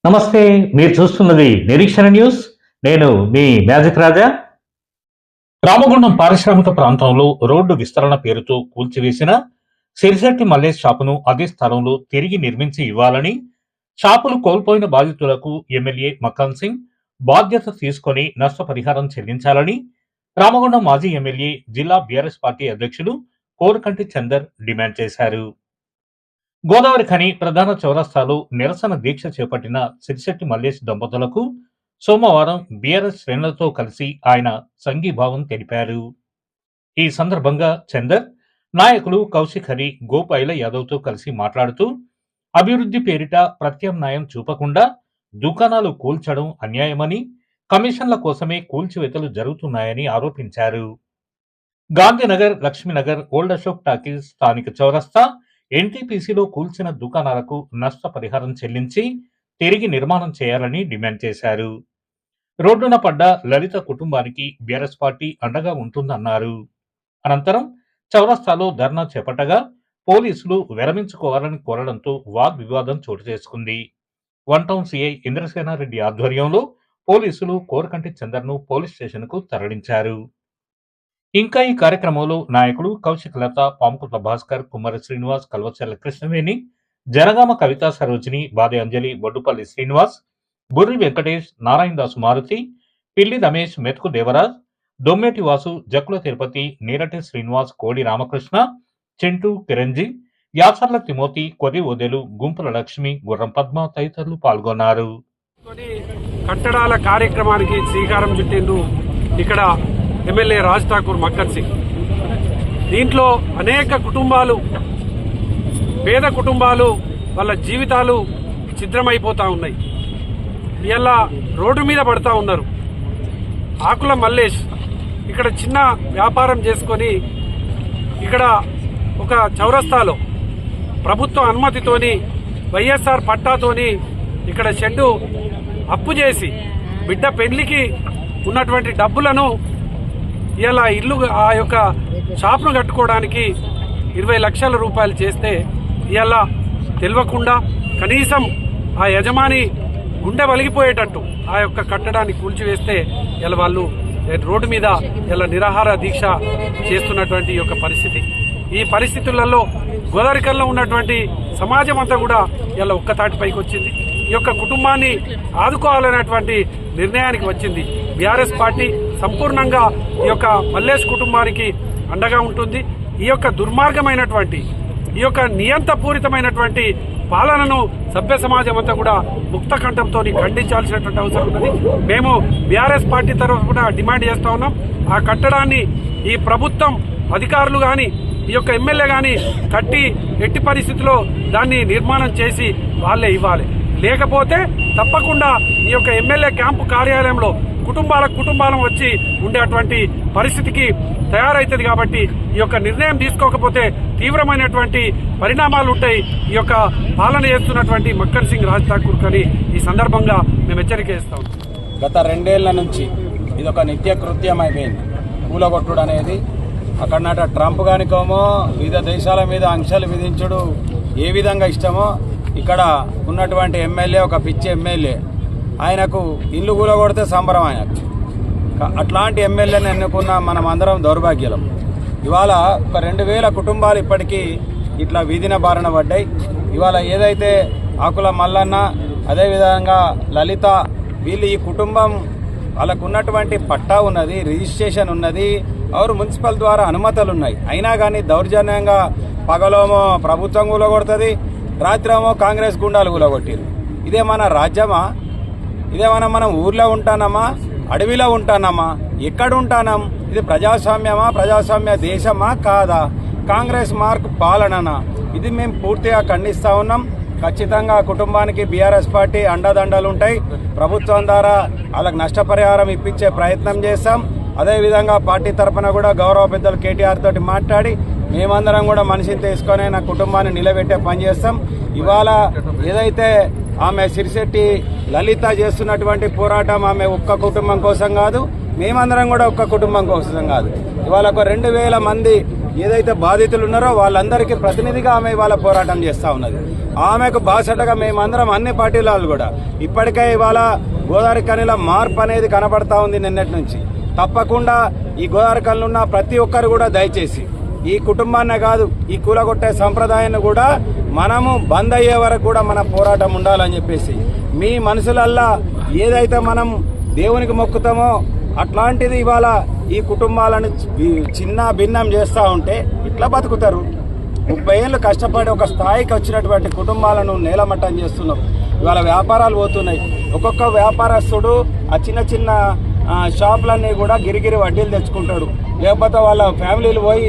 నమస్తే. మీరు చూస్తున్నది నిరీక్షణ న్యూస్. నేను మీ మ్యాజిక్ రాజా. రామగుండం పారిశ్రామిక ప్రాంతంలో రోడ్డు విస్తరణ పేరుతో కూల్చివేసిన సిరిశెట్టి మల్లేష్ షాపును అదే స్థలంలో తిరిగి నిర్మించి ఇవ్వాలని, షాపులు కోల్పోయిన బాధితులకు ఎమ్మెల్యే మకాన్ సింగ్ బాధ్యత తీసుకొని నష్టపరిహారం చెల్లించాలని రామగుండం మాజీ ఎమ్మెల్యే, జిల్లా బీఆర్ఎస్ పార్టీ అధ్యక్షులు కోరకంటి చందర్ డిమాండ్ చేశారు. గోదావరి ఖని ప్రధాన చౌరస్తాలో నిరసన దీక్ష చేపట్టిన సిరిశెట్టి మల్లేష్ దంపతులకు సోమవారం బీఆర్ఎస్ శ్రేణులతో కలిసి ఆయన సంఘీభావం తెలిపారు. ఈ సందర్భంగా చందర్ నాయకులు కౌశిక్ హరి, గోపాయిల యాదవ్తో కలిసి మాట్లాడుతూ అభివృద్ధి పేరిట ప్రత్యామ్నాయం చూపకుండా దుకాణాలు కూల్చడం అన్యాయమని, కమిషన్ల కోసమే కూల్చివేతలు జరుగుతున్నాయని ఆరోపించారు. గాంధీనగర్, లక్ష్మీనగర్, ఓల్డ్ అశోక్ టాకీస్, స్థానిక చౌరస్తా, ఎన్టీపీసీలో కూల్చిన దుకాణాలకు నష్టపరిహారం చెల్లించి తిరిగి నిర్మాణం చేయాలని డిమాండ్ చేశారు. రోడ్డున పడ్డ లలిత కుటుంబానికి బీఆర్ఎస్ పార్టీ అండగా ఉంటుందన్నారు. అనంతరం చౌరస్తాలో ధర్నా చేపట్టగా పోలీసులు విరమించుకోవాలని కోరడంతో వాగ్వివాదం చోటు చేసుకుంది. వన్ టౌన్ సీఐ ఇంద్రసేనారెడ్డి ఆధ్వర్యంలో పోలీసులు కోరకంటి చందర్ను పోలీస్ స్టేషన్కు తరలించారు. ఇంకా ఈ కార్యక్రమంలో నాయకులు కౌశిక్ లత, పాముకుట్ల భాస్కర్, కుమ్మరి శ్రీనివాస్, కల్వచర్ల కృష్ణవేణి, జనగామ కవితా సరోజిని, బాది అంజలి, బొడ్డుపల్లి శ్రీనివాస్, బుర్రి వెంకటేష్, నారాయణదాసు మారుతి, పిల్లి రమేష్, మెతుకు దేవరాజ్, దొమ్మేటి వాసు, జక్కుల తిరుపతి, నీరటి శ్రీనివాస్, కోడి రామకృష్ణ, చింటూ, కిరంజీ, యాసర్ల తిమోతి, కొర్రి ఓదెలు, గుంపుల లక్ష్మి, గుర్రం పద్మ తదితరులు పాల్గొన్నారు. కట్టడాల కార్యక్రమానికి శ్రీకారం చుట్టిండ్రు ఇక్కడ ఎమ్మెల్యే రాజ్ ఠాకూర్ మక్కన్ సింగ్. దీంట్లో అనేక కుటుంబాలు, పేద కుటుంబాలు, వాళ్ళ జీవితాలు ఛిద్రమైపోతా ఉన్నాయి. ఇలా రోడ్డు మీద పడతా ఉన్నారు. ఆకుల మల్లేష్ ఇక్కడ చిన్న వ్యాపారం చేసుకొని ఇక్కడ ఒక చౌరస్తాలో ప్రభుత్వ అనుమతితోని వైఎస్ఆర్ పట్టాతోని ఇక్కడ షెడ్డు అప్పు చేసి బిడ్డ పెళ్లికి ఉన్నటువంటి డబ్బులను ఇలా ఇల్లు ఆ యొక్క షాప్ను కట్టుకోవడానికి 20 లక్షల రూపాయలు చేస్తే ఇలా తెలియకుండా కనీసం ఆ యజమాని గుండె వలిగిపోయేటట్టు ఆ యొక్క కట్టడాన్ని కూల్చివేస్తే ఇలా వాళ్ళు రోడ్డు మీద ఇలా నిరాహార దీక్ష చేస్తున్నటువంటి యొక్క పరిస్థితి. ఈ పరిస్థితులలో గోదావరికల్లో ఉన్నటువంటి సమాజం అంతా కూడా ఇలా ఒక్కతాటిపైకి వచ్చింది. ఈ యొక్క కుటుంబాన్ని ఆదుకోవాలనేటువంటి నిర్ణయానికి వచ్చింది. బీఆర్ఎస్ పార్టీ సంపూర్ణంగా ఈ యొక్క మల్లేష్ కుటుంబానికి అండగా ఉంటుంది. ఈ యొక్క దుర్మార్గమైనటువంటి, ఈ యొక్క నియంతపూరితమైనటువంటి పాలనను సభ్య సమాజం అంతా కూడా ముక్త కంఠంతో ఖండించాల్సినటువంటి అవసరం ఉన్నది. మేము బీఆర్ఎస్ పార్టీ తరఫున డిమాండ్ చేస్తా ఉన్నాం. ఆ కట్టడాన్ని ఈ ప్రభుత్వం అధికారులు కానీ, ఈ యొక్క ఎమ్మెల్యే కానీ కట్టి ఎట్టి పరిస్థితిలో దాన్ని నిర్మాణం చేసి వాళ్ళే ఇవ్వాలి. లేకపోతే తప్పకుండా ఈ యొక్క ఎమ్మెల్యే క్యాంపు కార్యాలయంలో కుటుంబాలకు వచ్చి ఉండేటువంటి పరిస్థితికి తయారైతుంది. కాబట్టి ఈ యొక్క నిర్ణయం తీసుకోకపోతే తీవ్రమైనటువంటి పరిణామాలు ఉంటాయి. ఈ యొక్క పాలన చేస్తున్నటువంటి మక్కన్ సింగ్ రాజ్ ఠాకూర్ అని ఈ సందర్భంగా మేము హెచ్చరిక ఇస్తాం. గత 2 ఏళ్ల నుంచి ఇది ఒక నిత్య కృత్యం అయిపోయింది కూలగొట్టుడు అనేది. అక్కడ ట్రంప్ గానికోమో వివిధ దేశాల మీద ఆంక్షలు విధించుడు ఏ విధంగా ఇష్టమో, ఇక్కడ ఉన్నటువంటి ఎమ్మెల్యే ఒక పిచ్చి ఎమ్మెల్యే, ఆయనకు ఇల్లు కూలగొడితే సంబరం ఆయనకు. అట్లాంటి ఎమ్మెల్యేని ఎన్నుకున్న మనం అందరం దౌర్భాగ్యులం. ఇవాళ ఒక 2000 కుటుంబాలు ఇప్పటికీ ఇట్లా వీధిన బారిన పడ్డాయి. ఇవాళ ఏదైతే ఆకుల మల్లన్న, అదేవిధంగా లలిత, వీళ్ళు ఈ కుటుంబం వాళ్ళకు ఉన్నటువంటి పట్టా ఉన్నది, రిజిస్ట్రేషన్ ఉన్నది, ఆరు మున్సిపల్ ద్వారా అనుమతులు ఉన్నాయి. అయినా కానీ దౌర్జన్యంగా పగలోమో ప్రభుత్వం కూలగొడుతుంది, రాత్రేమో కాంగ్రెస్ గుండాలు కూలగొట్టిరు. ఇదేమన్నా రాజ్యమా? ఇదేమన్నా మనం ఊర్లో ఉంటానమ్మా, అడవిలో ఉంటానమ్మా, ఎక్కడ ఉంటానం? ఇది ప్రజాస్వామ్యమా, ప్రజాస్వామ్య దేశమా కాదా? కాంగ్రెస్ మార్క్ పాలననా? ఇది మేము పూర్తిగా ఖండిస్తూ ఉన్నాం. ఖచ్చితంగా కుటుంబానికి బీఆర్ఎస్ పార్టీ అండదండలు ఉంటాయి. ప్రభుత్వం ద్వారా వాళ్ళకి నష్టపరిహారం ఇప్పించే ప్రయత్నం చేస్తాం. అదేవిధంగా పార్టీ తరఫున కూడా గౌరవ పెద్దలు కేటీఆర్ తోటి మాట్లాడి మేమందరం కూడా మనిషిని తీసుకొని నా కుటుంబాన్ని నిలబెట్టే పని చేస్తాం. ఇవాళ ఏదైతే ఆమె సిరిశెట్టి లలిత చేస్తున్నటువంటి పోరాటం ఆమె ఒక్క కుటుంబం కోసం కాదు, మేమందరం కూడా ఒక్క కుటుంబం కోసం కాదు. ఇవాళ ఒక 2000 మంది ఏదైతే బాధితులు ఉన్నారో వాళ్ళందరికీ ప్రతినిధిగా ఆమె ఇవాళ పోరాటం చేస్తూ ఉన్నది. ఆమెకు బాసటగా మేమందరం అన్ని పార్టీల వాళ్ళు కూడా ఇప్పటికే ఇవాళ గోదావరి కనిలో మార్పు అనేది కనబడతా ఉంది నిన్నటి నుంచి. తప్పకుండా ఈ గోదావరి కనిలో ఉన్న ప్రతి ఒక్కరు కూడా దయచేసి ఈ కుటుంబాన్నే కాదు ఈ కూలగొట్టే సంప్రదాయాన్ని కూడా మనము బంద్ అయ్యే వరకు కూడా మన పోరాటం ఉండాలని చెప్పేసి మీ మనసులల్లా ఏదైతే మనం దేవునికి మొక్కుతామో అట్లాంటిది ఇవాళ ఈ కుటుంబాలను చిన్న భిన్నం చేస్తూ ఉంటే ఇట్లా బతుకుతారు. 30 ఏళ్ళు కష్టపడి ఒక స్థాయికి వచ్చినటువంటి కుటుంబాలను నేలమట్టం చేస్తున్నారు. ఇవాళ వ్యాపారాలు పోతున్నాయి. ఒక్కొక్క వ్యాపారస్తుడు ఆ చిన్న చిన్న షాపులన్నీ కూడా గిరిగిరి వడ్డీలు తెచ్చుకుంటాడు. లేకపోతే వాళ్ళ ఫ్యామిలీలు పోయి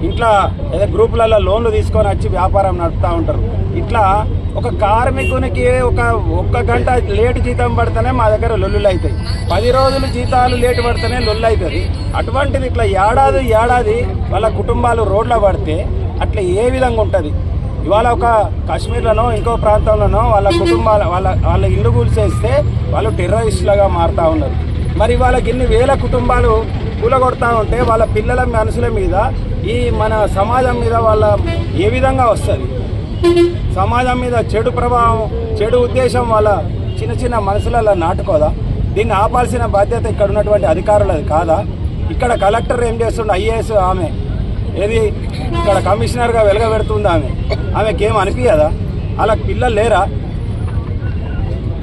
ఇంట్లో ఏదో గ్రూపులలో లోన్లు తీసుకొని వచ్చి వ్యాపారం నడుపుతూ ఉంటారు. ఇట్లా ఒక కార్మికునికి ఒక్క గంట లేటు జీతం పడితేనే మా దగ్గర లొల్లులు అవుతాయి. 10 రోజులు జీతాలు లేటు పడితేనే లొల్లు అవుతుంది. అటువంటిది ఇట్లా ఏడాది వాళ్ళ కుటుంబాలు రోడ్ల పడితే అట్లా ఏ విధంగా ఉంటుంది? ఇవాళ ఒక కాశ్మీర్లోనో ఇంకో ప్రాంతంలోనో వాళ్ళ కుటుంబాల వాళ్ళ ఇల్లు కూల్చేస్తే వాళ్ళు టెర్రరిస్టులుగా మారుతూ ఉన్నారు. మరి వాళ్ళకి ఇన్ని వేల కుటుంబాలు కూలగొడతా ఉంటే వాళ్ళ పిల్లల మనసుల మీద ఈ మన సమాజం మీద వాళ్ళ ఏ విధంగా వస్తుంది? సమాజం మీద చెడు ప్రభావం, చెడు ఉద్దేశం వాళ్ళ చిన్న చిన్న మనసులలో నాటుకోదా? దీన్ని ఆపాల్సిన బాధ్యత ఇక్కడ ఉన్నటువంటి అధికారులది కాదా? ఇక్కడ కలెక్టర్ ఏం చేస్తుండే? ఐఏఎస్ ఆమె ఏది ఇక్కడ కమిషనర్గా వెలగబెడుతుంది. ఆమెకేం అనిపించదా? వాళ్ళకి పిల్లలు లేరా?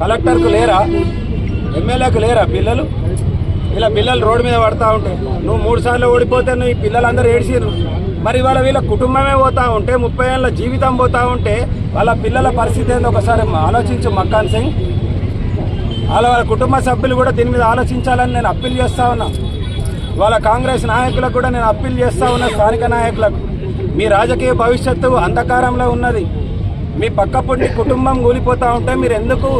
కలెక్టర్కు లేరా? ఎమ్మెల్యేకు లేరా పిల్లలు? ఇలా పిల్లలు రోడ్డు మీద పడతా ఉంటాయి. నువ్వు 3 సార్లు ఓడిపోతే నువ్వు ఈ పిల్లలందరూ ఏడ్చిర్రు. మరి వాళ్ళ వీళ్ళ కుటుంబమే పోతా ఉంటే 30 ఏళ్ళ జీవితం పోతా ఉంటే వాళ్ళ పిల్లల పరిస్థితి ఏందో ఒకసారి ఆలోచించు మక్కాన్ సింగ్. వాళ్ళ కుటుంబ సభ్యులు కూడా దీని మీద ఆలోచించాలని నేను అప్పీల్ చేస్తా ఉన్నా. వాళ్ళ కాంగ్రెస్ నాయకులకు కూడా నేను అప్పీల్ చేస్తా ఉన్నా. స్థానిక నాయకులకు మీ రాజకీయ భవిష్యత్తు అంధకారంలో ఉన్నది. మీ పక్కపుండి కుటుంబం కూలిపోతూ ఉంటే మీరు ఎందుకు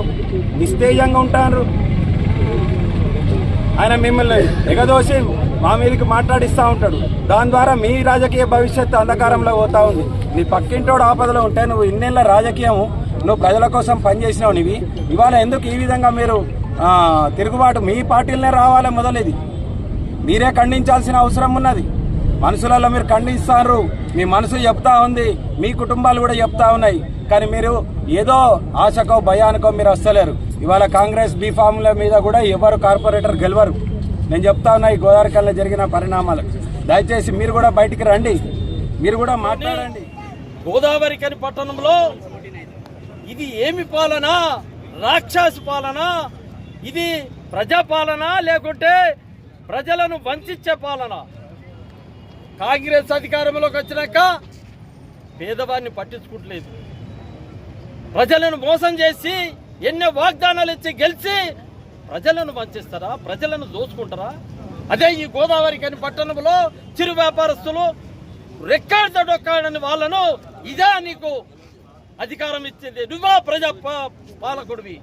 నిస్తేజంగా ఉంటారు? ఆయన మిమ్మల్ని ఎగదోసి మా మీదకి మాట్లాడిస్తూ ఉంటాడు. దాని ద్వారా మీ రాజకీయ భవిష్యత్తు అంధకారంలో పోతా ఉంది. నీ పక్కింటోడు ఆపదలో ఉంటే నువ్వు ఇన్నేళ్ల రాజకీయం నువ్వు ప్రజల కోసం పనిచేసినావు. నీవి ఇవాళ ఎందుకు ఈ విధంగా మీరు తిరుగుబాటు? మీ పార్టీలనే రావాలి మొదలైది. మీరే ఖండించాల్సిన అవసరం ఉన్నది. మనసులలో మీరు ఖండిస్తారు. మీ మనసు చెప్తా ఉంది, మీ కుటుంబాలు కూడా చెప్తా ఉన్నాయి. కానీ మీరు ఏదో ఆశకో భయానికో మీరు వస్తలేరు. ఇవాళ కాంగ్రెస్ బీఫామ్ల మీద కూడా ఎవరు కార్పొరేటర్ గెలవరు. నేను చెప్తా ఉన్నా ఈ గోదావరి కల్లా జరిగిన పరిణామాలు. దయచేసి మీరు కూడా బయటికి రండి, మీరు కూడా మాట్లాడండి. గోదావరి కని పట్టణంలో ఇది ఏమి పాలన? రాక్షస పాలన? ఇది ప్రజాపాలన లేకుంటే ప్రజలను వంచే పాలన? కాంగ్రెస్ అధికారంలోకి వచ్చినాక పేదవాడిని పట్టించుకుంటలేదు. ప్రజలను మోసం చేసి ఎన్నో వాగ్దానాలు ఇచ్చి గెలిచి ప్రజలను వంచిస్తారా? ప్రజలను దోచుకుంటారా? అదే ఈ గోదావరి కని పట్టణంలో చిరు వ్యాపారస్తులు రెక్కాడితో డొక్కాడని వాళ్ళను ఇదే నీకు అధికారం ఇచ్చింది. నువ్వా ప్రజా పాలకుడివి.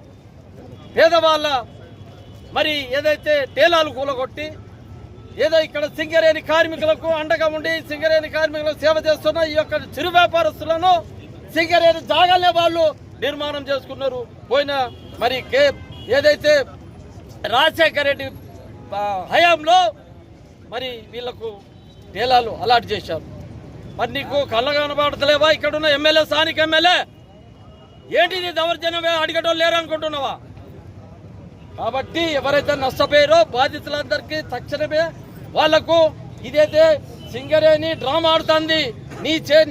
పేదవాళ్ళ మరి ఏదైతే తేలాలు కూలగొట్టి ఏదో ఇక్కడ సింగరేణి కార్మికులకు అండగా ఉండి సింగరేణి కార్మికులకు సేవ చేస్తున్న ఈ యొక్క చిరు వ్యాపారస్తులను సింగరేణి జాగాలే వాళ్ళు నిర్మాణం చేసుకున్నారు. పోయిన మరి ఏదైతే రాజశేఖర రెడ్డి హయాంలో మరి వీళ్లకు తేలాలు అలాట్ చేశారు. మరి నీకు కళ్ళ కనబడతలేవా? ఇక్కడున్న ఎమ్మెల్యే, స్థానిక ఎమ్మెల్యే ఏంటిది దౌర్జన్యమే? అడిగటం లేరు అనుకుంటున్నావా? కాబట్టి ఎవరైతే నష్టపోయారో బాధితులందరికీ తక్షణమే వాళ్లకు ఇదైతే సింగరేణి డ్రామా ఆడుతుంది.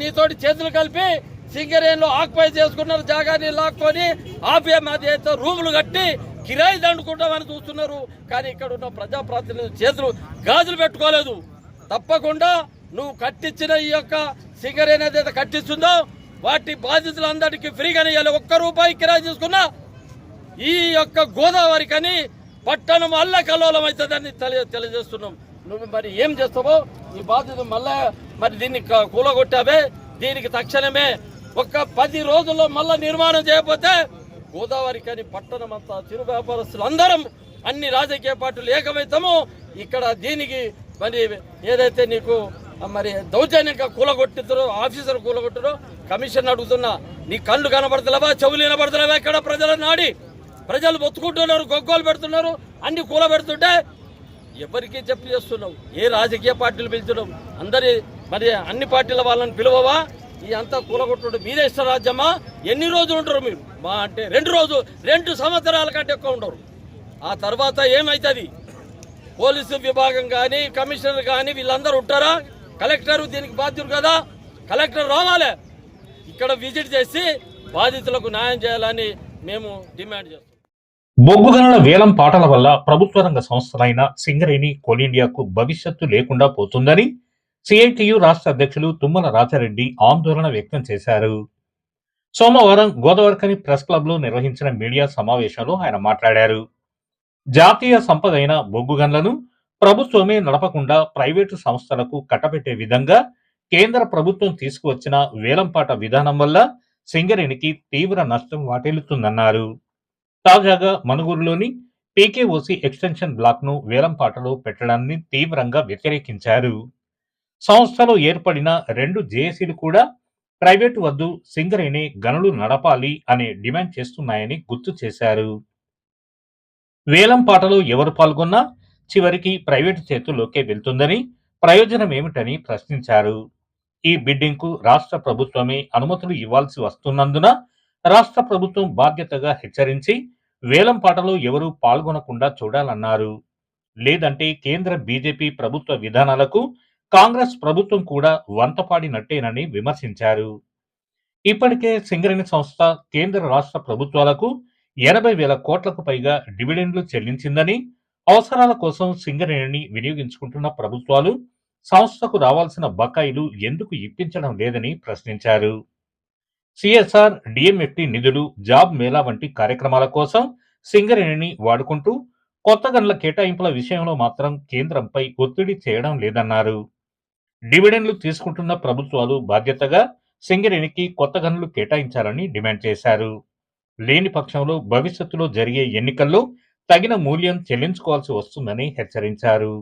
నీతోటి చేతులు కలిపి సింగరేణిలో ఆక్యుపై చేసుకున్నారు. జాగాని లాక్కొని అదైతే రూములు కట్టి కిరాయి దండుకుంటామని చూస్తున్నారు. కానీ ఇక్కడ ఉన్న ప్రజాప్రతినిధులు చేతులు గాజులు పెట్టుకోలేదు. తప్పకుండా నువ్వు కట్టించిన ఈ యొక్క సింగరేణి ఏదైతే కట్టిస్తుందో వాటి బాధితులందరికీ ఫ్రీగానే ఇవ్వాలి. 1 రూపాయి కిరాయి తీసుకున్నా ఈ యొక్క గోదావరి కని పట్టణం అల్లకల్లోలం అవుతుందని తెలియజేస్తున్నాం. నువ్వు మరి ఏం చేస్తావో ఈ బాధ్యత మళ్ళా మరి దీన్ని కూలగొట్టావే. దీనికి తక్షణమే 10 రోజుల్లో మళ్ళా నిర్మాణం చేయకపోతే గోదావరి కని పట్టణం అంతా చిరు వ్యాపారస్తులు అందరం అన్ని రాజకీయ పార్టీలు ఏకమైతాము. ఇక్కడ దీనికి మరి ఏదైతే నీకు మరి దౌర్జన్యంగా కూలగొట్టిద్దరో ఆఫీసర్ కూలగొట్టారో కమిషన్ అడుగుతున్నా. నీ కళ్ళు కనబడతలేవా? చెవులు వినబడతలేవా? ఇక్కడ ప్రజలను నాడి ప్రజలు బతుకుంటున్నారు, గొగ్గోలు పెడుతున్నారు. అన్ని కూల పెడుతుంటే ఎవరికి చెప్పి చేస్తున్నావు? ఏ రాజకీయ పార్టీలు పిలుచున్నావు? మరి అన్ని పార్టీల వాళ్ళని పిలువవా? ఈ అంతా కూలగొట్టుడు మీదే ఇష్ట రాజ్యమా? ఎన్ని రోజులు ఉంటారు మీరు? మా అంటే 2 సంవత్సరాల కంటే ఎక్కువ ఉండరు. ఆ తర్వాత ఏమవుతుంది? పోలీసు విభాగం కానీ కమిషనర్ కానీ వీళ్ళందరూ ఉంటారా? కలెక్టర్ దీనికి బాధ్యులు కదా. కలెక్టర్ రావాలి, ఇక్కడ విజిట్ చేసి బాధితులకు న్యాయం చేయాలని మేము డిమాండ్ చేస్తాం. బొగ్గు గనుల వేలం పాటల వల్ల ప్రభుత్వ రంగ సంస్థలైన సింగరేణి, కోల్ ఇండియాకు భవిష్యత్తు లేకుండా పోతుందని సిఐటియు రాష్ట్ర అధ్యక్షులు తుమ్మల రాజారెడ్డి ఆందోళన వ్యక్తం చేశారు. సోమవారం గోదావరిఖని ప్రెస్ క్లబ్ లో నిర్వహించిన మీడియా సమావేశంలో ఆయన మాట్లాడారు. జాతీయ సంపద అయిన బొగ్గు గనులను ప్రభుత్వమే నడపకుండా ప్రైవేటు సంస్థలకు కట్టబెట్టే విధంగా కేంద్ర ప్రభుత్వం తీసుకువచ్చిన వేలంపాట విధానం వల్ల సింగరేణికి తీవ్ర నష్టం వాటిల్లుతుందన్నారు. తాజాగా మనుగూరులోని పీకేఓసీ ఎక్స్టెన్షన్ బ్లాక్ ను వేలంపాటలో పెట్టడాన్ని తీవ్రంగా వ్యతిరేకించారు. సంస్థలో ఏర్పడిన 2 జేఏసీలు కూడా ప్రైవేటు వద్దు సింగరేణి గనులు నడపాలి అనే డిమాండ్ చేస్తున్నాయని గుర్తు చేశారు. వేలంపాటలో ఎవరు పాల్గొన్నా చివరికి ప్రైవేటు చేతుల్లోకే వెళ్తుందని, ప్రయోజనం ఏమిటని ప్రశ్నించారు. ఈ బిడ్డింగ్ కు రాష్ట్ర ప్రభుత్వమే అనుమతులు ఇవ్వాల్సి వస్తున్నందున రాష్ట్ర ప్రభుత్వం బాధ్యతగా హెచ్చరించి వేలంపాటలో ఎవరూ పాల్గొనకుండా చూడాలన్నారు. లేదంటే కేంద్ర బీజేపీ ప్రభుత్వ విధానాలకు కాంగ్రెస్ ప్రభుత్వం కూడా వంతపాడినట్టేనని విమర్శించారు. ఇప్పటికే సింగరేణి సంస్థ కేంద్ర రాష్ట్ర ప్రభుత్వాలకు 80,000 కోట్లకు పైగా డివిడెండ్లు చెల్లించిందని, అవసరాల కోసం సింగరేణిని వినియోగించుకుంటున్న ప్రభుత్వాలు సంస్థకు రావాల్సిన బకాయిలు ఎందుకు ఇప్పించడం లేదని ప్రశ్నించారు. సిఎస్ఆర్, డిఎంఎఫ్టి నిధులు, జాబ్ మేళా వంటి కార్యక్రమాల కోసం సింగరేణిని వాడుకుంటూ కొత్త గనుల కేటాయింపుల విషయంలో మాత్రం కేంద్రంపై ఒత్తిడి చేయడం లేదన్నారు. డివిడెండ్లు తీసుకుంటున్న ప్రభుత్వాలు బాధ్యతగా సింగరేణికి కొత్త గనులు కేటాయించాలని డిమాండ్ చేశారు. లేని పక్షంలో భవిష్యత్తులో జరిగే ఎన్నికల్లో తగిన మూల్యం చెల్లించుకోవాల్సి వస్తుందని హెచ్చరించారు.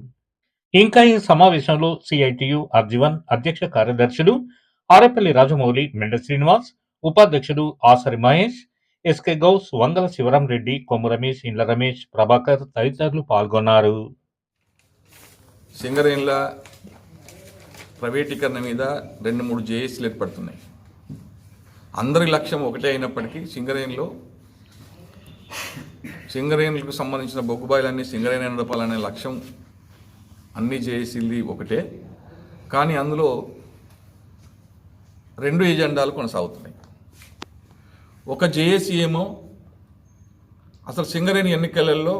ఇంకా ఈ సమావేశంలో సిఐటియు అర్జీవన్ అధ్యక్ష కార్యదర్శులు ఆరేపల్లి రాజమౌళి, మెండ శ్రీనివాస్, ఉపాధ్యక్షుడు ఆసరి మహేష్, ఎస్కే గౌస్, వంగల శివరాం రెడ్డి, కొమ్ము రమేష్, ఇండ్ల రమేష్, ప్రభాకర్ తదితరులు పాల్గొన్నారు. సింగరేణిల ప్రైవేటీకరణ మీద 2-3 జేఏసీలు ఏర్పడుతున్నాయి. అందరి లక్ష్యం ఒకటే అయినప్పటికీ సింగరేణులకు సంబంధించిన బొగ్గుబాయిలన్నీ సింగరేణి నడపాలనే లక్ష్యం అన్ని జేఏసీలు ఒకటే. కానీ అందులో 2 ఎజెండాలు కొనసాగుతున్నాయి. ఒక జేఏసీ ఏమో అసలు సింగరేణి ఎన్నికలలో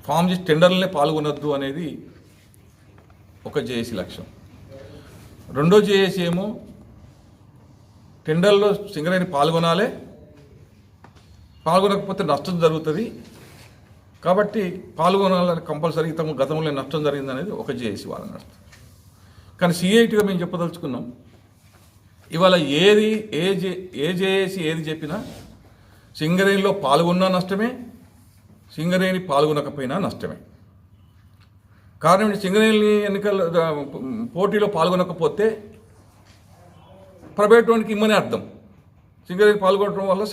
ఫామ్ చేసి టెండర్లనే పాల్గొనొద్దు అనేది ఒక జేఏసీ లక్ష్యం. రెండో జేఏసీ ఏమో టెండర్లో సింగరేణి పాల్గొనకపోతే నష్టం జరుగుతుంది కాబట్టి పాల్గొనాలని కంపల్సరీ గతంలో నష్టం జరిగిందనేది ఒక జేఏసీ వాళ్ళ నష్టం. కానీ సిఐటిగా మేము చెప్పదలుచుకున్నాం, ఇవాళ ఏ జేఏసీ ఏది చెప్పినా సింగరేణిలో పాల్గొన్నా నష్టమే, సింగరేణి పాల్గొనకపోయినా నష్టమే. కారణం సింగరేణి ఎన్నికల పోటీలో పాల్గొనకపోతే ప్రైవేట్ వానికి ఇమ్మని అర్థం. సింగరేణి పాల్గొనడం వల్ల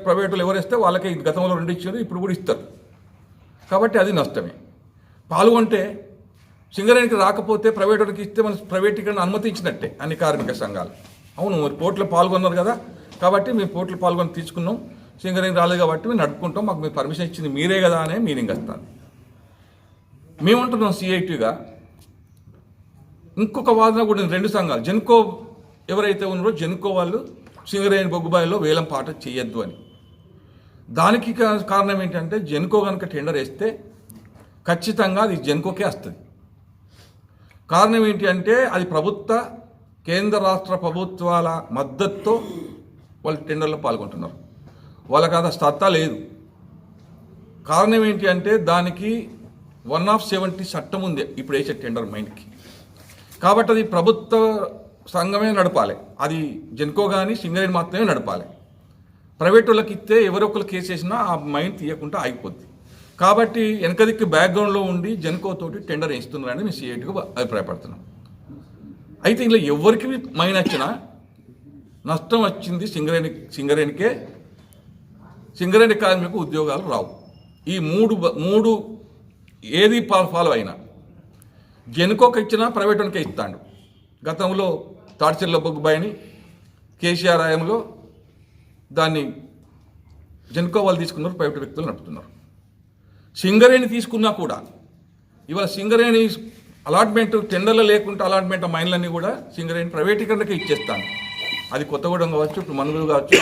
ప్రైవేట్ వాళ్ళు ఎవరేస్తే వాళ్ళకి గతంలో 2 ఇచ్చారు, ఇప్పుడు కూడా ఇస్తారు. కాబట్టి అది నష్టమే. పాల్గొంటే సింగరేణికి రాకపోతే ప్రైవేట్ వారికి ఇస్తే మన ప్రైవేటీకరణ అనుమతించినట్టే అన్ని కార్మిక సంఘాలు. అవును, మరి పోటీలో పాల్గొన్నారు కదా, కాబట్టి మేము పోటీలో పాల్గొని తీసుకున్నాం, సింగరేణి రాలేదు కాబట్టి మేము నడుపుకుంటాం, మాకు మీరు పర్మిషన్ ఇచ్చింది మీరే కదా అనే మీనింగ్ వస్తుంది. మేమంటున్నాం సిఐటిగా ఇంకొక వాదన కూడా 2 సంఘాలు, జెన్కో ఎవరైతే ఉన్నారో జెన్కో వాళ్ళు సింగరేణి బొగ్గుబాయిలో వేలం పాట చేయొద్దు అని. దానికి కారణం ఏంటంటే జెన్కో కనుక టెండర్ వేస్తే ఖచ్చితంగా అది జెన్కోకే వస్తుంది. కారణం ఏంటి అంటే అది కేంద్ర రాష్ట్ర ప్రభుత్వాల మద్దతుతో వాళ్ళు టెండర్లో పాల్గొంటున్నారు. వాళ్ళకి అంత సత్తా లేదు. కారణం ఏంటి అంటే దానికి 1/70 చట్టం ఉంది ఇప్పుడు వేసే టెండర్ మైండ్కి. కాబట్టి అది ప్రభుత్వ సంఘమే నడపాలి, అది జెన్కో కానీ సింగరేణి మాత్రమే నడపాలి. ప్రైవేట్ వాళ్ళకి ఇస్తే ఎవరొకరు కేసు వేసినా ఆ మైండ్ తీయకుండా ఆగిపోద్ది. కాబట్టి వెనకదిక్కి బ్యాక్గ్రౌండ్లో ఉండి జెన్కో తోటి టెండర్ వేస్తున్నారని మేము సిఐటిగా అభిప్రాయపడుతున్నాం. అయితే ఇలా ఎవరికి మైండ్ వచ్చినా నష్టం వచ్చింది సింగరేణికే, సింగరేణి కార్మికులకు ఉద్యోగాలు రావు. ఈ మూడు ఏది ఫాలో అయినా జెన్కోకి ఇచ్చినా ప్రైవేట్ వానికే ఇస్తాడు. గతంలో తాడిచెర్ల బొగ్గుబాయిని కేసీఆర్ హయాంలో దాన్ని జెన్కో వాళ్ళు తీసుకున్నారు, ప్రైవేట్ వ్యక్తులు నడుపుతున్నారు. సింగరేణి తీసుకున్నా కూడా ఇవాళ సింగరేణి అలాట్మెంట్ టెండర్లు లేకుండా అలాట్మెంట్ మైన్లన్నీ కూడా సింగరేణి ప్రైవేటీకరణకే ఇచ్చేస్తాను. అది కొత్తగూడెం కావచ్చు, ఇప్పుడు మనుగురు కావచ్చు,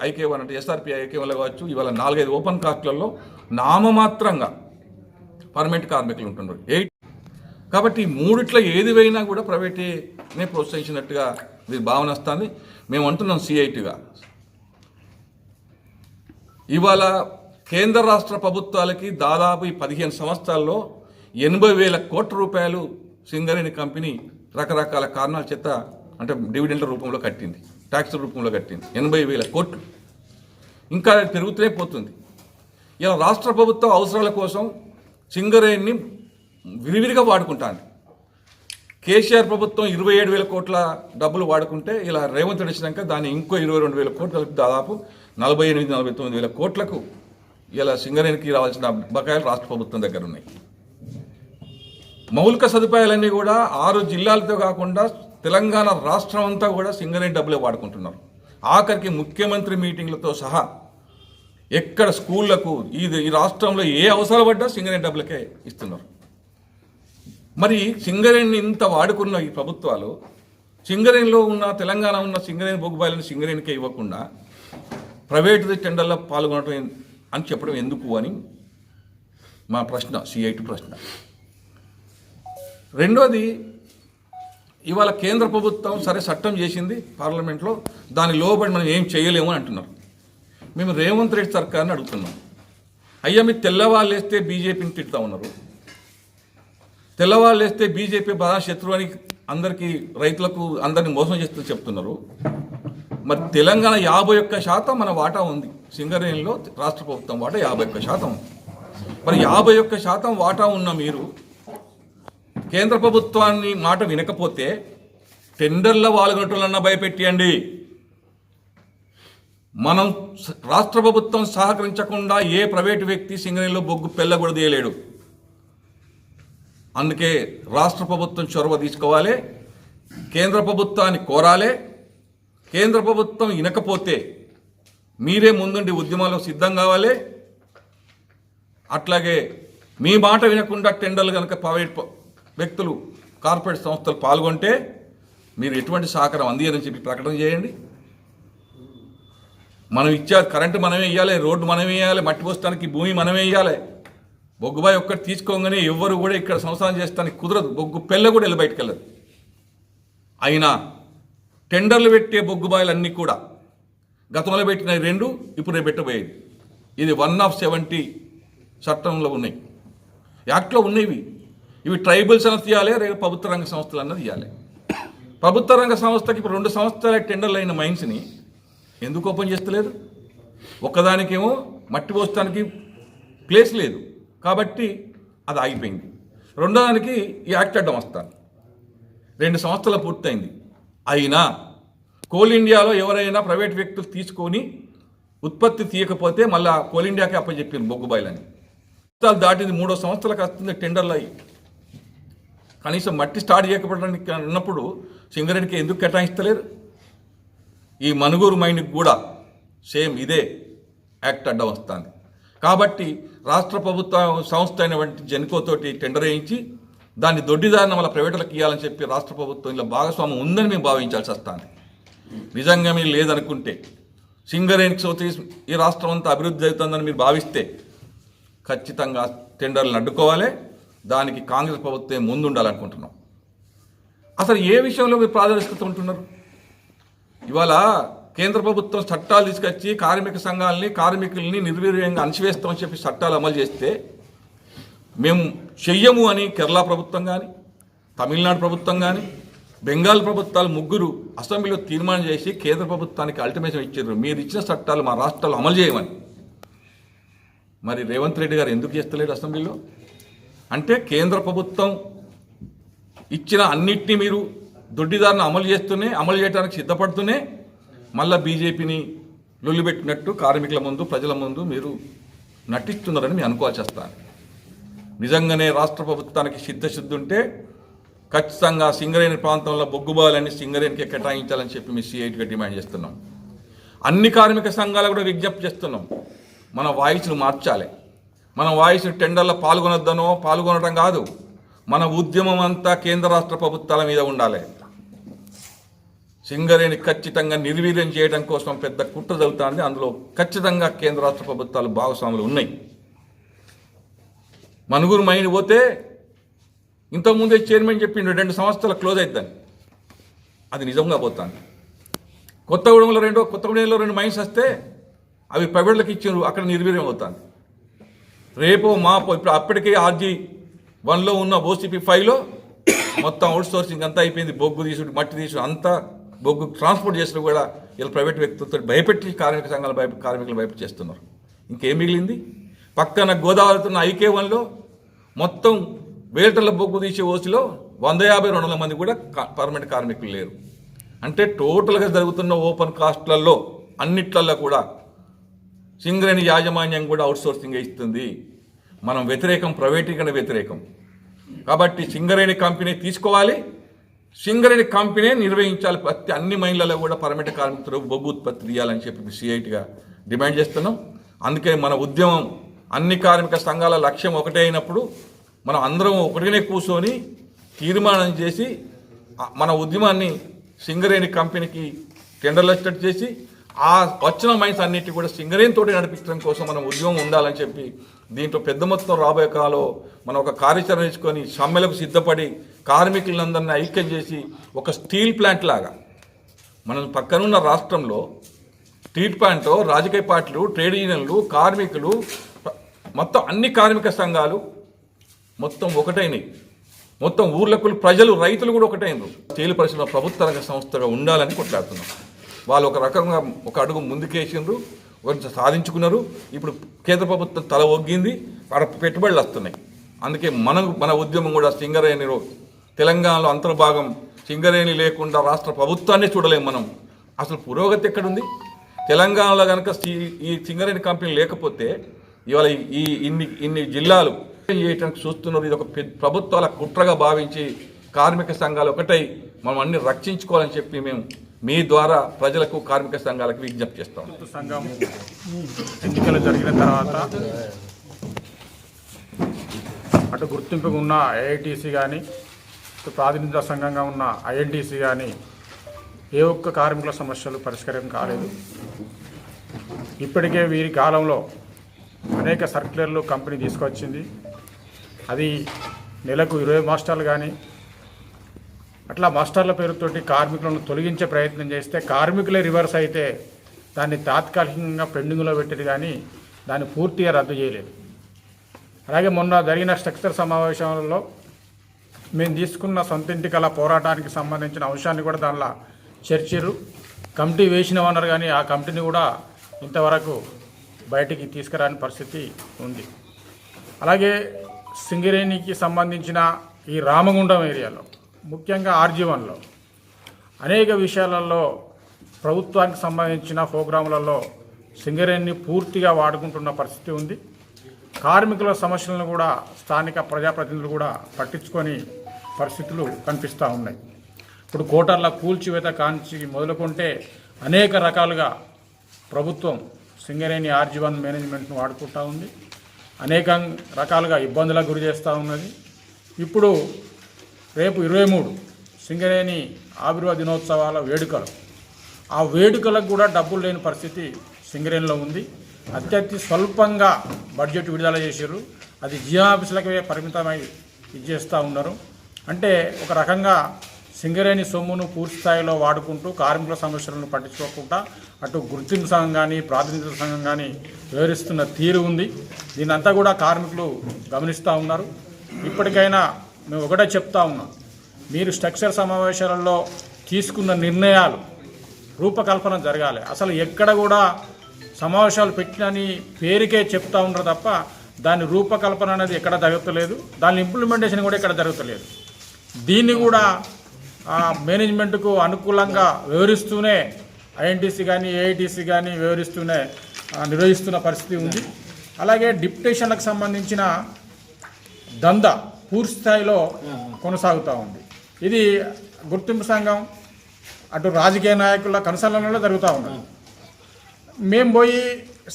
ఐకే వన్ అంటే ఎస్ఆర్పి ఐకే వల్ల కావచ్చు. ఇవాళ 4-5 ఓపెన్ కాస్ట్లలో నామమాత్రంగా పర్మనెంట్ కార్మికులు ఉంటున్నారు 8. కాబట్టి ఈ మూడిట్లో ఏది పోయినా కూడా ప్రైవేటీనే ప్రోత్సహించినట్టుగా ఇది భావన వస్తుంది. మేము అంటున్నాం సిఐటిగా, ఇవాళ కేంద్ర రాష్ట్ర ప్రభుత్వాలకి దాదాపు ఈ 15 సంవత్సరాల్లో 80,000 కోట్ల రూపాయలు సింగరేణి కంపెనీ రకరకాల కారణాల చేత అంటే డివిడెండ్ల రూపంలో కట్టింది, ట్యాక్స్ రూపంలో కట్టింది. 80,000 కోట్లు ఇంకా పెరుగుతూనే పోతుంది. ఇలా రాష్ట్ర ప్రభుత్వ అవసరాల కోసం సింగరేణిని విరివిరిగా వాడుకుంటాను. కేసీఆర్ ప్రభుత్వం 27,000 కోట్ల డబ్బులు వాడుకుంటే ఇలా రేవంత్ రెడ్డి వచ్చినాక దాన్ని ఇంకో 22,000 కోట్లు కలిపి దాదాపు 48-49,000 కోట్లకు ఇలా సింగరేణికి రావాల్సిన బకాయిలు రాష్ట్ర ప్రభుత్వం దగ్గర ఉన్నాయి. మౌలిక సదుపాయాలన్నీ కూడా 6 జిల్లాలతో కాకుండా తెలంగాణ రాష్ట్రం అంతా కూడా సింగరేణి డబ్బులే వాడుకుంటున్నారు. ఆఖరికి ముఖ్యమంత్రి మీటింగ్లతో సహా ఎక్కడ స్కూళ్లకు ఈ రాష్ట్రంలో ఏ అవసరం పడ్డా సింగరేణి డబ్బులకే ఇస్తున్నారు. మరి సింగరేణిని ఇంత వాడుకున్న ఈ ప్రభుత్వాలు సింగరేణిలో ఉన్న తెలంగాణ ఉన్న సింగరేణి బొగ్గుబాయిలను సింగరేణికే ఇవ్వకుండా ప్రైవేటు టెండర్లో పాల్గొనడం అని చెప్పడం ఎందుకు అని మా ప్రశ్న, సిఐటి ప్రశ్న. రెండోది, ఇవాళ కేంద్ర ప్రభుత్వం సరే చట్టం చేసింది పార్లమెంట్లో, దాని లోబడి మనం ఏం చేయలేము అని అంటున్నారు. మేము రేవంత్ రెడ్డి సర్కార్ని అడుగుతున్నాం, అయ్యా మీరు తెల్లవాళ్ళు వేస్తే బీజేపీని తిడుతూ ఉన్నారు, తెల్లవాళ్ళు వేస్తే బీజేపీ ప్రధాన శత్రువు అని అందరికీ రైతులకు అందరినీ మోసం చేస్తూ చెప్తున్నారు. మరి తెలంగాణ 51% మన వాటా ఉంది, సింగరేణిలో రాష్ట్ర ప్రభుత్వం వాటా 51% ఉంది. మరి 51% వాటా ఉన్న మీరు కేంద్ర ప్రభుత్వాన్ని మాట వినకపోతే టెండర్ల పాల్గొనటోళ్ళన్నా భయపెట్టియండి. మనం రాష్ట్ర ప్రభుత్వం సహకరించకుండా ఏ ప్రైవేటు వ్యక్తి సింగరేణిలో బొగ్గు పెళ్ళ తీయలేడు. అందుకే రాష్ట్ర ప్రభుత్వం చొరవ తీసుకోవాలి, కేంద్ర ప్రభుత్వాన్ని కోరాలి. కేంద్ర ప్రభుత్వం వినకపోతే మీరే ముందుండి ఉద్యమాల్లో సిద్ధం కావాలి. అట్లాగే మీ మాట వినకుండా టెండర్లు కనుక ప్రైవేట్ వ్యక్తులు కార్పొరేట్ సంస్థలు పాల్గొంటే మీరు ఎటువంటి సహకారం అందియని చెప్పి ప్రకటన చేయండి. మనం ఇచ్చే కరెంటు మనమే ఇవ్వాలి, రోడ్డు మనమే వేయాలి, మట్టి పోస్తానికి భూమి మనమే ఇవ్వాలి. బొగ్గుబాయి ఒక్కటి తీసుకోగానే ఎవ్వరు కూడా ఇక్కడ సంసారం చేస్తానికి కుదరదు, బొగ్గు పెళ్ళ కూడా వెళ్ళి బయటకు వెళ్ళదు. అయినా టెండర్లు పెట్టే బొగ్గుబాయిలన్నీ కూడా గతంలో పెట్టిన 2 ఇప్పుడు పెట్టబోయేది, ఇది 1 of 70 చట్టంలో ఉన్నాయి, యాక్ట్లో ఉన్నాయి. ఇవి ట్రైబల్స్ అన్నది ఇవ్వాలి, రేపు ప్రభుత్వ రంగ సంస్థలు అన్నది ఇవ్వాలి. ప్రభుత్వ రంగ సంస్థకి ఇప్పుడు 2 సంవత్సరాల టెండర్లు అయిన మైన్స్ని ఎందుకు ఓపెన్ చేస్తలేదు? ఒక్కదానికేమో మట్టి పోస్తానికి ప్లేస్ లేదు కాబట్టి అది ఆగిపోయింది. రెండో దానికి ఈ యాక్ట్ అడ్డం వస్తాను, 2 సంవత్సరాలు పూర్తయింది. అయినా కోల్ ఇండియాలో ఎవరైనా ప్రైవేట్ వ్యక్తులు తీసుకొని ఉత్పత్తి తీయకపోతే మళ్ళీ కోల్ ఇండియాకే అప్పచెప్పారు బొగ్గుబాయిలని. దాటింది 3వ సంవత్సరాలకు వస్తుంది టెండర్లు అయ్యి. కనీసం మట్టి స్టార్ట్ చేయకపోవడానికి ఉన్నప్పుడు సింగరేణికి ఎందుకు కేటాయిస్తలేరు? ఈ మనుగూరు మైన్కి కూడా సేమ్ ఇదే యాక్ట్ అడ్డం వస్తుంది. కాబట్టి రాష్ట్ర ప్రభుత్వ సంస్థ అయినటువంటి జెన్కోతోటి టెండర్ వేయించి దాన్ని దొడ్డిదారిన మళ్ళీ ప్రైవేటులకు ఇవ్వాలని చెప్పి రాష్ట్ర ప్రభుత్వం ఇలా భాగస్వామ్యం ఉందని మేము భావించాల్సి వస్తుంది. నిజంగా మీరు లేదనుకుంటే సింగరేణికి ఈ రాష్ట్రం అంతా అభివృద్ధి అవుతుందని మీరు భావిస్తే ఖచ్చితంగా టెండర్లను అడ్డుకోవాలి. దానికి కాంగ్రెస్ ప్రభుత్వం ముందుండాలనుకుంటున్నాం. అసలు ఏ విషయంలో మీరు ప్రాధాన్యత ఉంటున్నారు? ఇవాళ కేంద్ర ప్రభుత్వం చట్టాలు తీసుకొచ్చి కార్మిక సంఘాలని కార్మికుల్ని నిర్వీర్యంగా అణచివేస్తామని చెప్పి చట్టాలు అమలు చేస్తే మేము చెయ్యము అని కేరళ ప్రభుత్వం కానీ తమిళనాడు ప్రభుత్వం కానీ బెంగాల్ ప్రభుత్వాలు 3 అసెంబ్లీలో తీర్మానం చేసి కేంద్ర ప్రభుత్వానికి అల్టిమేటం ఇచ్చారు, మీరు ఇచ్చిన చట్టాలు మా రాష్ట్రాలు అమలు చేయమని. మరి రేవంత్ రెడ్డి గారు ఎందుకు చేస్తలేడు అసెంబ్లీలో? అంటే కేంద్ర ప్రభుత్వం ఇచ్చిన అన్నిటినీ మీరు దొడ్డిదారిని అమలు చేయడానికి సిద్ధపడుతూనే మళ్ళీ బీజేపీని లొల్లిపెట్టినట్టు కార్మికుల ముందు ప్రజల ముందు మీరు నటిస్తున్నారని మేము అనుకోవాల్సి వస్తాను. నిజంగానే రాష్ట్ర ప్రభుత్వానికి సిద్ధశుద్ధి ఉంటే ఖచ్చితంగా సింగరేణి ప్రాంతంలో బొగ్గుబాలన్నీ సింగరేణికి కేటాయించాలని చెప్పి మేము సిఐటిగా డిమాండ్ చేస్తున్నాం. అన్ని కార్మిక సంఘాలు కూడా విజ్ఞప్తి చేస్తున్నాం, మన వాయిస్ను మార్చాలి. మన వాయిస్ టెండర్లో పాల్గొనడం కాదు, మన ఉద్యమం అంతా కేంద్ర రాష్ట్ర ప్రభుత్వాల మీద ఉండాలి. సింగరేణి ఖచ్చితంగా నిర్వీర్యం చేయడం కోసం పెద్ద కుట్ర జరుగుతుంది. అందులో ఖచ్చితంగా కేంద్ర రాష్ట్ర ప్రభుత్వాలు భాగస్వాములు ఉన్నాయి. మనుగురు మైన్ పోతే ఇంతకుముందే చైర్మన్ చెప్పిండు 2 సంవత్సరాలు క్లోజ్ అవుతుందని. అది నిజంగా పోతుంది. కొత్తగూడెంలో 2 మైన్స్ వస్తే అవి ప్రైవేట్లకు ఇచ్చారు, అక్కడ నిర్వీర్యం అవుతుంది. రేపో మాపో ఇప్పుడు అప్పటికే RG1లో ఉన్న OCP 5లో మొత్తం అవుట్ సోర్సింగ్ అంతా అయిపోయింది. బొగ్గు తీసుడు, మట్టి తీసుడు అంతా బొగ్గు ట్రాన్స్పోర్ట్ చేసిన కూడా ఇలా ప్రైవేట్ వ్యక్తులతో భయపెట్టి కార్మిక సంఘాలు కార్మికులు భయపెట్టి చేస్తున్నారు. ఇంకేం మిగిలింది? పక్కన గోదావరితో ఉన్న IK1లో మొత్తం వేటర్ల బొగ్గు తీసే ఓసిలో 150-200 మంది కూడా పర్మనెంట్ కార్మికులు లేరు. అంటే టోటల్గా జరుగుతున్న ఓపెన్ కాస్ట్లలో అన్నిట్లలో కూడా సింగరేణి యాజమాన్యం కూడా అవుట్సోర్సింగ్ ఇస్తుంది. మనం వ్యతిరేకం, ప్రైవేటీకరణ వ్యతిరేకం. కాబట్టి సింగరేణి కంపెనీ తీసుకోవాలి, సింగరేణి కంపెనీ నిర్వహించాలి. అన్ని మైన్లలో కూడా పర్మనెంట్ కార్మికులు బొగ్గు ఉత్పత్తి తీయాలని చెప్పి సిఐటిగా డిమాండ్ చేస్తున్నాం. అందుకే మన ఉద్యమం అన్ని కార్మిక సంఘాల లక్ష్యం ఒకటే అయినప్పుడు మనం అందరం ఒకటిగానే కూర్చొని తీర్మానం చేసి మన ఉద్యమాన్ని సింగరేణి కంపెనీకి టెండర్లు వచ్చేటట్టు చేసి ఆ వచ్చిన మైన్స్ అన్నిటి కూడా సింగరేణితో నడిపించడం కోసం మనం ఉద్యమం ఉండాలని చెప్పి దీంట్లో పెద్ద మొత్తం రాబోయే కాలంలో మనం ఒక కార్యాచరణ తీసుకొని సమ్మెలకు సిద్ధపడి కార్మికులందరినీ ఐక్యం చేసి ఒక స్టీల్ ప్లాంట్ లాగా మనం పక్కనున్న రాష్ట్రంలో స్టీల్ ప్లాంట్ రాజకీయ పార్టీలు, ట్రేడ్ యూనియన్లు, కార్మికులు, మొత్తం అన్ని కార్మిక సంఘాలు మొత్తం ఒకటైనవి. మొత్తం ఊర్లకు ప్రజలు, రైతులు కూడా ఒకటైనరు. స్టీల్ పరిశ్రమ ప్రభుత్వ రంగ సంస్థగా ఉండాలని కొట్లాడుతున్నాం. వాళ్ళు ఒక రకంగా ఒక అడుగు ముందుకేసిండ్రు, కొంచెం సాధించుకున్నారు. ఇప్పుడు కేంద్ర ప్రభుత్వం తల ఒగ్గింది, అక్కడ పెట్టుబడులు వస్తున్నాయి. అందుకే మన ఉద్యమం కూడా సింగరేణిలో తెలంగాణలో అంతర్భాగం. సింగరేణి లేకుండా రాష్ట్ర ప్రభుత్వాన్ని చూడలేము మనం. అసలు పురోగతి ఎక్కడుంది? తెలంగాణలో కనుక ఈ సింగరేణి కంపెనీ లేకపోతే ఇవాళ ఇన్ని జిల్లాలు చేయడానికి చూస్తున్నారు. ఇది ఒక ప్రభుత్వాల కుట్రగా భావించి కార్మిక సంఘాలు ఒకటై మనం అన్ని రక్షించుకోవాలని చెప్పి మేము మీ ద్వారా ప్రజలకు, కార్మిక సంఘాలకు విజ్ఞప్తి చేస్తాం. సంఘం ఎన్నికలు జరిగిన తర్వాత అటు గుర్తింపుగా ఉన్న AITC కానీ, ఇటు ప్రాతినిధ్య సంఘంగా ఉన్న INTC కానీ ఏ ఒక్క కార్మికుల సమస్యలు పరిష్కారం కాలేదు. ఇప్పటికే వీరి కాలంలో అనేక సర్క్యులర్లు కంపెనీ తీసుకొచ్చింది. అది నెలకు 20 మాస్టర్లు కానీ అట్లా మాస్టర్ల పేరుతోటి కార్మికులను తొలగించే ప్రయత్నం చేస్తే కార్మికులే రివర్స్ అయితే దాన్ని తాత్కాలికంగా పెండింగ్లో పెట్టేది కానీ దాన్ని పూర్తిగా రద్దు చేయలేదు. అలాగే మొన్న జరిగిన స్ట్రక్చర్ సమావేశాలలో మేము తీసుకున్న సొంతింటి కళ పోరాటానికి సంబంధించిన అంశాన్ని కూడా దానిలో చర్చరు. కమిటీ వేసినవన్నారు కానీ ఆ కమిటీని కూడా ఇంతవరకు బయటికి తీసుకురాని పరిస్థితి ఉంది. అలాగే సింగరేణికి సంబంధించిన ఈ రామగుండం ఏరియాలో, ముఖ్యంగా RG1లో అనేక విషయాలలో ప్రభుత్వానికి సంబంధించిన ప్రోగ్రాములలో సింగరేణిని పూర్తిగా వాడుకుంటున్న పరిస్థితి ఉంది. కార్మికుల సమస్యలను కూడా స్థానిక ప్రజాప్రతినిధులు కూడా పట్టించుకొని పరిస్థితులు కనిపిస్తూ ఉన్నాయి. ఇప్పుడు కోటర్ల కూల్చివేత కాంచి మొదలుకుంటే అనేక రకాలుగా ప్రభుత్వం సింగరేణి RG1 మేనేజ్మెంట్ను వాడుకుంటూ ఉంది. అనేక రకాలుగా ఇబ్బందులకు గురి చేస్తూ ఉన్నది. ఇప్పుడు రేపు 23 సింగరేణి ఆవిర్భావ దినోత్సవాల వేడుకలు, ఆ వేడుకలకు కూడా డబ్బులు లేని పరిస్థితి సింగరేణిలో ఉంది. అత్యతి స్వల్పంగా బడ్జెట్ విడుదల చేశారు. అది జియో ఆఫీసులకే పరిమితమై ఇచ్చేస్తూ ఉన్నారు. అంటే ఒక రకంగా సింగరేణి సొమ్మును పూర్తి స్థాయిలో వాడుకుంటూ కార్మికుల సమస్యలను పట్టించుకోకుండా అటు గుర్తింపు సంఘం కానీ, ప్రాతినిధ్య సంఘం కానీ వివరిస్తున్న తీరు ఉంది. దీనంతా కూడా కార్మికులు గమనిస్తూ ఉన్నారు. ఇప్పటికైనా మేము ఒకటే చెప్తా ఉన్నాం, మీరు స్ట్రక్చర్ సమావేశాలలో తీసుకున్న నిర్ణయాలు రూపకల్పన జరగాలి. అసలు ఎక్కడ కూడా సమావేశాలు పెట్టినని పేరుకే చెప్తా ఉన్నారు తప్ప దాని రూపకల్పన అనేది ఎక్కడ జరుగుతలేదు, దాని ఇంప్లిమెంటేషన్ కూడా ఎక్కడ జరుగుతలేదు. దీన్ని కూడా మేనేజ్మెంట్కు అనుకూలంగా వివరిస్తూనే INTC కానీ, AITC కానీ వివరిస్తూనే నిర్వహిస్తున్న పరిస్థితి ఉంది. అలాగే డిప్యుటేషన్లకు సంబంధించిన దందా పూర్తి స్థాయిలో కొనసాగుతూ ఉంది. ఇది గుర్తింపు సంఘం అటు రాజకీయ నాయకుల కన్సల్టలో జరుగుతూ ఉన్నది. మేము పోయి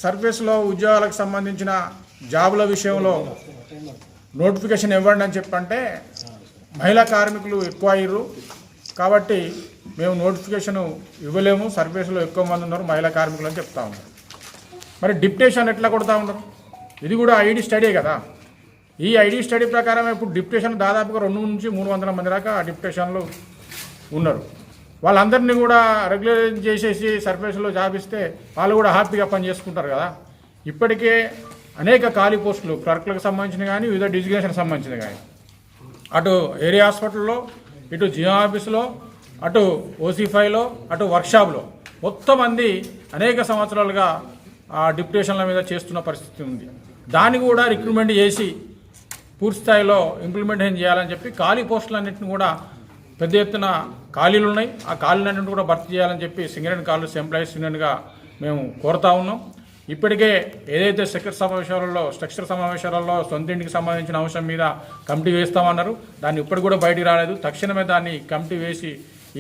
సర్వీస్లో ఉద్యోగాలకు సంబంధించిన జాబుల విషయంలో నోటిఫికేషన్ ఇవ్వండి అని చెప్పంటే మహిళా కార్మికులు ఎక్కువ అయ్యారు కాబట్టి మేము నోటిఫికేషన్ ఇవ్వలేము, సర్వీస్లో ఎక్కువ మంది ఉన్నారు మహిళా కార్మికులు అని చెప్తా ఉన్నారు. మరి డిప్యుటేషన్ ఎట్లా కొడతా ఉన్నారు? ఇది కూడా ఐడి స్టడీ కదా. ఈ ఐడి స్టడీ ప్రకారం ఇప్పుడు డిప్యుటేషన్ దాదాపుగా 200 నుంచి 300 మంది దాకా డిప్యుటేషన్లు ఉన్నారు. వాళ్ళందరినీ కూడా రెగ్యులరైజ్ చేసేసి సర్వీస్లో జాబ్ ఇస్తే వాళ్ళు కూడా హ్యాపీగా పని చేసుకుంటారు కదా. ఇప్పటికే అనేక ఖాళీ పోస్టులు క్లర్క్లకు సంబంధించిన కానీ వివిధ డిజిగ్నేషన్ సంబంధించిన కానీ అటు ఏరియా హాస్పిటల్లో, ఇటు జియో ఆఫీసులో, అటు ఓసీ5లో, అటు వర్క్షాప్లో మొత్తం మంది అనేక సంవత్సరాలుగా ఆ డిప్యుటేషన్ల మీద చేస్తున్న పరిస్థితి ఉంది. దాన్ని కూడా రిక్రూట్మెంట్ చేసి పూర్తి స్థాయిలో ఇంప్లిమెంటేషన్ చేయాలని చెప్పి ఖాళీ పోస్టులన్నింటిని కూడా పెద్ద ఎత్తున ఖాళీలు ఉన్నాయి, ఆ ఖాళీలన్నింటిని కూడా భర్తీ చేయాలని చెప్పి సింగరేణి కాలేజ్ ఎంప్లాయీస్ యూనియన్గా మేము కోరుతా ఉన్నాం. ఇప్పటికే ఏదైతే స్ట్రక్చర్ సమావేశాలలో సొంత ఇంటికి సంబంధించిన అంశం మీద కమిటీ వేస్తామన్నారు, దాన్ని ఇప్పటికి కూడా బయటికి రాలేదు. తక్షణమే దాన్ని కమిటీ వేసి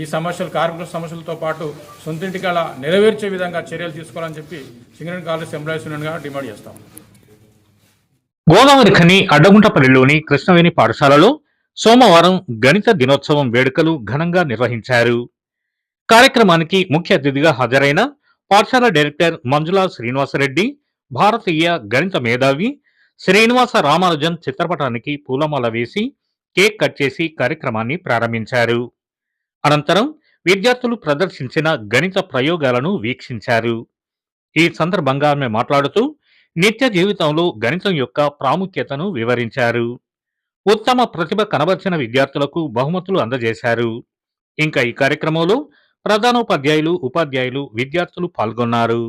ఈ సమస్యలు, కార్మికుల సమస్యలతో పాటు సొంత ఇంటికి అలా నెరవేర్చే విధంగా చర్యలు తీసుకోవాలని చెప్పి సింగరేణి కాలేజ్ ఎంప్లాయీస్ యూనియన్గా డిమాండ్ చేస్తాం. గోదావరి ఖని అడ్డగుంటపల్లిలోని కృష్ణవేణి పాఠశాలలో సోమవారం గణిత దినోత్సవం వేడుకలు ఘనంగా నిర్వహించారు. కార్యక్రమానికి ముఖ్య అతిథిగా హాజరైన పాఠశాల డైరెక్టర్ మంజులా శ్రీనివాసరెడ్డి, భారతీయ గణిత మేధావి శ్రీనివాస రామానుజన్ చిత్రపటానికి పూలమాల వేసి కేక్ కట్ చేసి కార్యక్రమాన్ని ప్రారంభించారు. అనంతరం విద్యార్థులు ప్రదర్శించిన గణిత ప్రయోగాలను వీక్షించారు. ఈ సందర్భంగా ఆమె మాట్లాడుతూ నిత్య జీవితంలో గణితం యొక్క ప్రాముఖ్యతను వివరించారు. ఉత్తమ ప్రతిభ కనబర్చిన విద్యార్థులకు బహుమతులు అందజేశారు. ఇంకా ఈ కార్యక్రమంలో ప్రధానోపాధ్యాయులు, ఉపాధ్యాయులు, విద్యార్థులు పాల్గొన్నారు.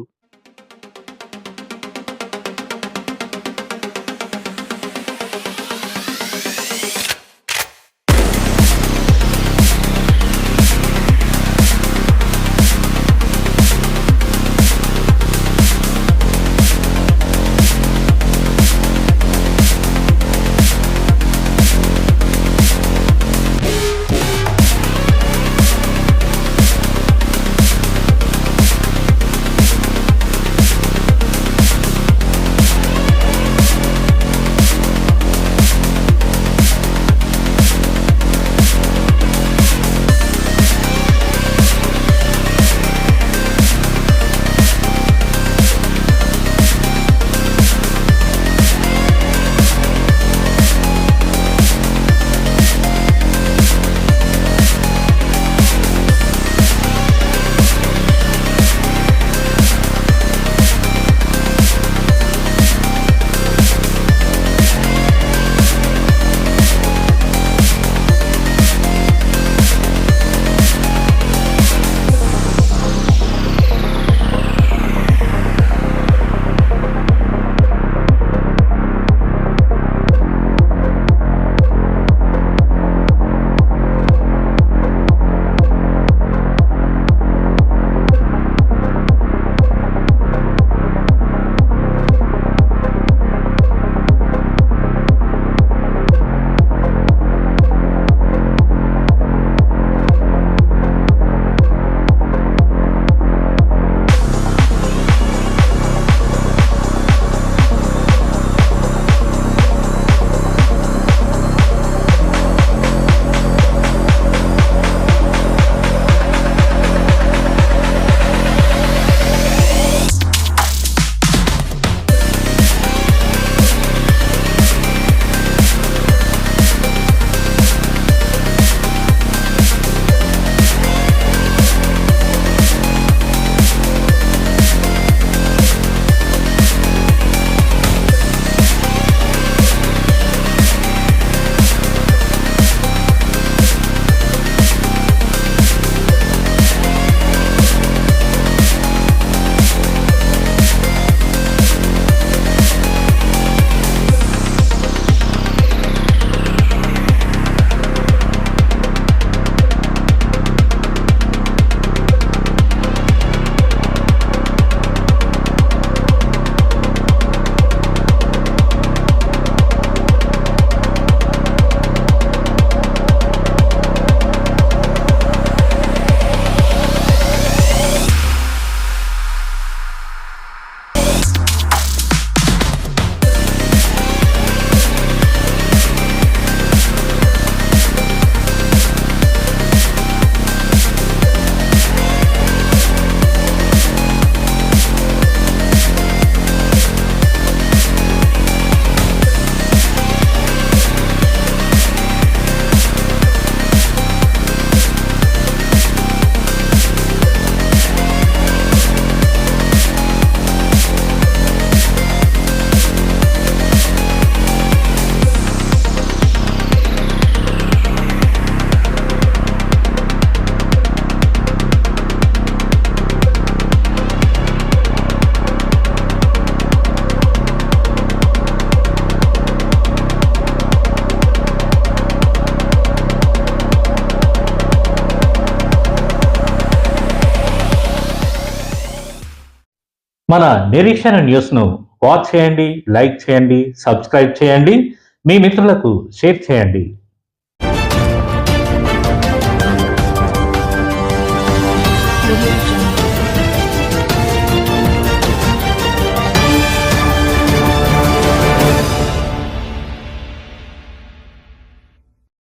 మన నిరీక్షణ న్యూస్ను వాచ్ చేయండి, లైక్ చేయండి, సబ్స్క్రైబ్ చేయండి, మీ మిత్రులకు షేర్ చేయండి.